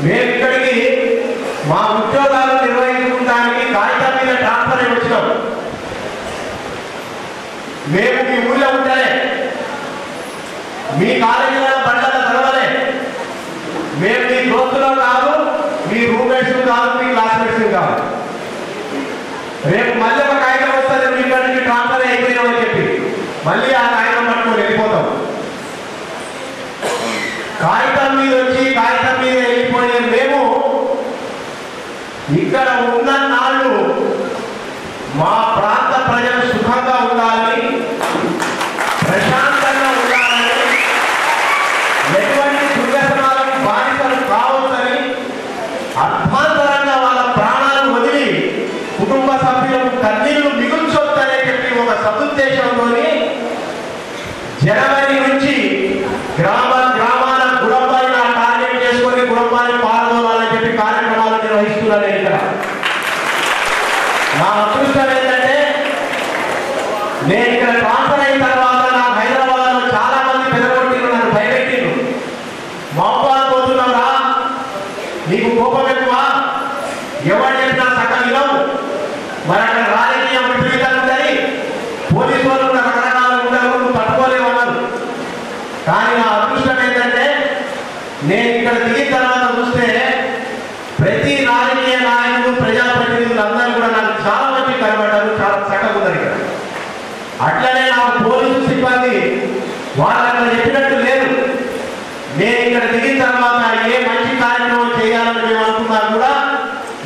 మేము ఇక్కడికి మా ఉద్యోగాలు నిర్వహించుకోవడానికి కాగితం మీద ట్రాన్స్ఫర్ అయి వచ్చినాం. మేము మీ ఊళ్ళో ఉంటలే, మీ కాలేజీలో బండ్ల చదవలే, మేము మీ దోస్తులు కాదు, మీ రూమ్మేట్స్ కాదు, మీ క్లాస్మేట్స్ కాదు. రేపు మళ్ళీ ఒక కాగితం వస్తుంది మీ ఇక్కడికి ట్రాన్స్ఫర్ అయిపోయినామని చెప్పి మళ్ళీ ఆ కాగితం పట్టుకొని వెళ్ళిపోతాం. కాగితం మీద వచ్చి కాగితం మీద వెళ్ళిపోయే మేము ఇక్కడ ఉన్న నాళ్ళు మా ప్రాంత ప్రజలు సుఖంగా ఉండాలని, ప్రశాంతంగా ఉండాలని, ఎటువంటి దుర్వ్యసనాలకు బాధితులు కావద్దని, అర్థాంతరంగా వాళ్ళ ప్రాణాలు వదిలి కుటుంబ సభ్యులకు కన్నీళ్లు మిగుల్చొద్దనే చెప్పి ఒక సదుద్దేశంతో జనవరి నుంచి గ్రామాల గుడంబాన్ని టార్గెట్ చేసుకొని గుడంబాన్ని పాల్గొనాలని చెప్పి కార్యక్రమాలు నిర్వహిస్తున్నాను. ఇక్కడ నా అదృష్టం ఏంటంటే నేను ఇక్కడ ట్రాన్స్ఫర్ అయిన తర్వాత నాకు హైదరాబాద్లో చాలా మంది పెదగొట్టిరు, నన్ను భయపెట్టిరు. మహబాద్ పోతున్నారా, నీకు కోపం ఎక్కువ, ఎవరు చెప్పినా సగం ఇవ్వవు, మరి అక్కడ రాజకీయం విపరీతంగా ఉందని పోలీసు వాళ్ళు రకరకాలు ఉండవు, నువ్వు పట్టుకోలేమన్నారు. కానీ నా అదృష్టం ఏంటంటే నేను ఇక్కడ దిగిన తర్వాత చూస్తే ప్రతి రాజకీయ నాయకులు ప్రజాప్రతినిధులు అందరూ కూడా నాకు చాలా మంది కనబడ్డారు, చాలా చక్కగా ఉన్నారు ఇక్కడ. అట్లనే నాకు పోలీసు సిబ్బంది వాళ్ళు అక్కడ చెప్పినట్టు లేదు. నేను ఇక్కడ దిగిన తర్వాత ఏ మంచి కార్యక్రమం చేయాలని మేము అనుకున్నా కూడా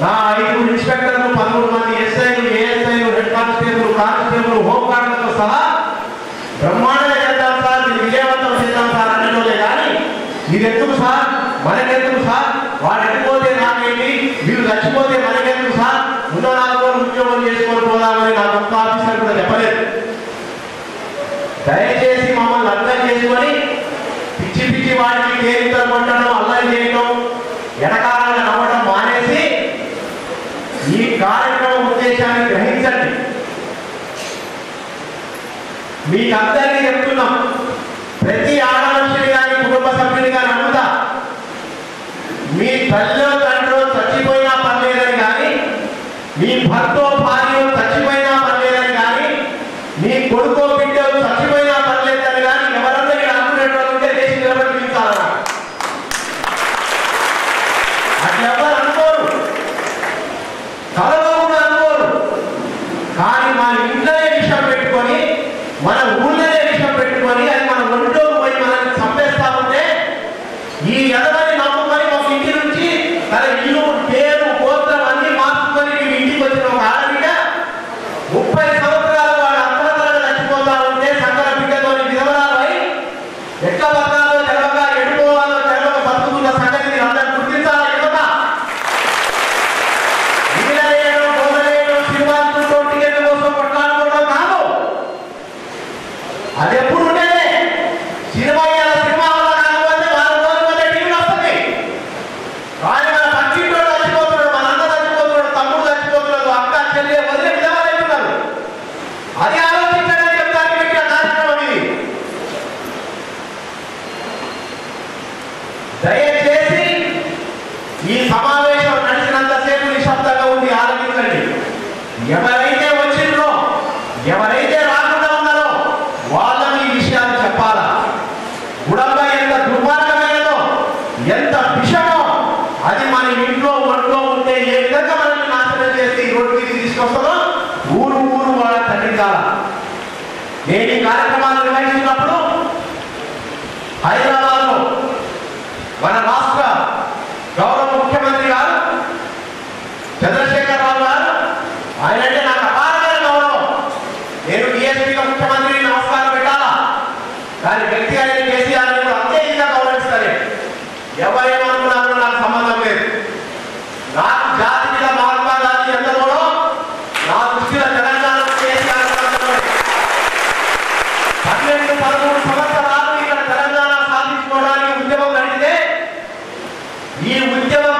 నా 5 ఇన్స్పెక్టర్లు, 13 మంది ఎస్ఐలు, ఏఎస్ఐలు, హెడ్ కానిస్టేబుల్, హోంగార్డులతో సహా బ్రహ్మాండంగా చేద్దాం సార్, ఇది విజయవంతం చేద్దాం సార్ అనేటోలే. కానీ ఇది ఎందుకు సార్, మనకెందుకు సార్, వాడు ఎట్టిపోతే నాకేంటి, వీళ్ళు చచ్చిపోతే మనకెందుకు సార్, ఉన్న 4 రోజులు ఉద్యోగం చేసుకొని పోదామని నాకు ఒక్క ఆఫీసర్ కూడా చెప్పలేదు. దయచేసి మమ్మల్ని అర్థం చేసుకొని పిచ్చి పిచ్చి వాటికి కేరింతలు కొట్టడం, అల్లరి చేయడం, ఎడకాలంగా నవ్వడం మానేసి ఈ కార్యక్రమం ఉద్దేశాన్ని గ్రహించండి. మీకు అందరికీ చెప్తున్నాం, ప్రతి ఆడమనిషిని కానీ కుటుంబ సభ్యుని కానీ అడుగుతా, మీ తల్లిలో తండ్రిలో చచ్చిపోయినా పర్లేదని కానీ, మీ భర్తో భార్య చచ్చిపోయినా పర్లేదని కానీ, మీ కొడుకో బిడ్డ చచ్చిపోయినా పర్లేదని కానీ ఎవరన్నా మీరు అనుకునేటువంటి ఉంటే దేశ నిలబడి పిలుస్తారా? అట్లెవరు అనుకోరు, కలలో కూడా అనుకోరు. కానీ మన ఇంట్లోనే విషయం పెట్టుకొని, మన ఊళ్ళోనే విషయం పెట్టుకొని, అది మన ఒంట్లో పోయి మనల్ని చంపేస్తా ఉంటే ఈ ఎదవని నమ్ముకొని ఒక ఇంటి నుంచి తన ఇల్లు, పేరు, గోత్రం అన్ని మార్చుకొని మీ ఇంటికి వచ్చిన ఒక ఆడబిడ్డ 30 సంవత్సరాలు వాడు అర్థంతరంగా చచ్చిపోతా ఉంటే సంకర బిడ్డతో విధవరాలు అయి ఎట్లా బతకాలో తెలవక, ఎడుకోవాలో తెలవక బతుకుతున్న సంగతి మీరు అందరూ గుర్తించాలా? యువత వీళ్ళేయడం, గోదలేయడం, సినిమాలతో టికెట్ల కోసం కొట్లాడుకోవడం కాదు. అది ఎప్పుడు ఉండేదే. సినిమా వల్ల కాకపోతే 4 రోజుల మధ్య టీవీలో వస్తుంది. కానీ మన పక్కింటోడు చచ్చిపోతున్నాడు, మన అన్న చచ్చిపోతున్నాడు, తమ్ముడు చచ్చిపోతున్నాడు, అక్క చెల్లి వదిలే విధంగా అవుతున్నారు. అది ఆలోచించడానికి చెప్తానికి పెట్టిన కార్యక్రమం ఇది. దయచేసి ఈ సమావేశం నడిచినంతసేపు నిశ్శబ్దంగా ఉంది, ఆలోచించండి. ఎవరైతే వచ్చిండ్రో, ఎవరైతే రాకుండా ఉన్నారో వాళ్ళని ఈ విషయాలు చెప్పాలా. గుడంబ ఎంత దుర్మార్గమైనదో, ఎంత విషమో అది మన ఇంట్లో ఒంట్లో ఉంటే ఏ విధంగా మనల్ని నాశనం చేసి రోడ్డు మీద తీసుకొస్తుందో ఊరు వాళ్ళ ఖండించాలా. నేను ఈ కార్యక్రమాలు నిర్వహిస్తున్నప్పుడు హైదరాబాద్లో మన రాష్ట్ర గౌరవ ముఖ్యమంత్రి గారు చంద్రశేఖర్ రావు గారు, ఆయనంటే నాకు అపారమైన గౌరవం. నేను డిఎస్పీగా ముఖ్యమంత్రి నమస్కారం పెట్టాలా, కానీ వ్యక్తిగా నేను కేసీఆర్ కూడా అంతే ఇదిగా గౌరవిస్తాను. ఎవరేమనుకున్నా నాకు సంబంధం లేదు. నాకు జాతి మీద మహాత్మా గాంధీ ఎంత కూడా నా దృష్టిలో తెలంగాణ కేసీఆర్ 12-13 సంవత్సరాలు ఇక్కడ తెలంగాణ సాధించుకోవడానికి ఉద్యమం నడిచితే ఈ ఉద్యమం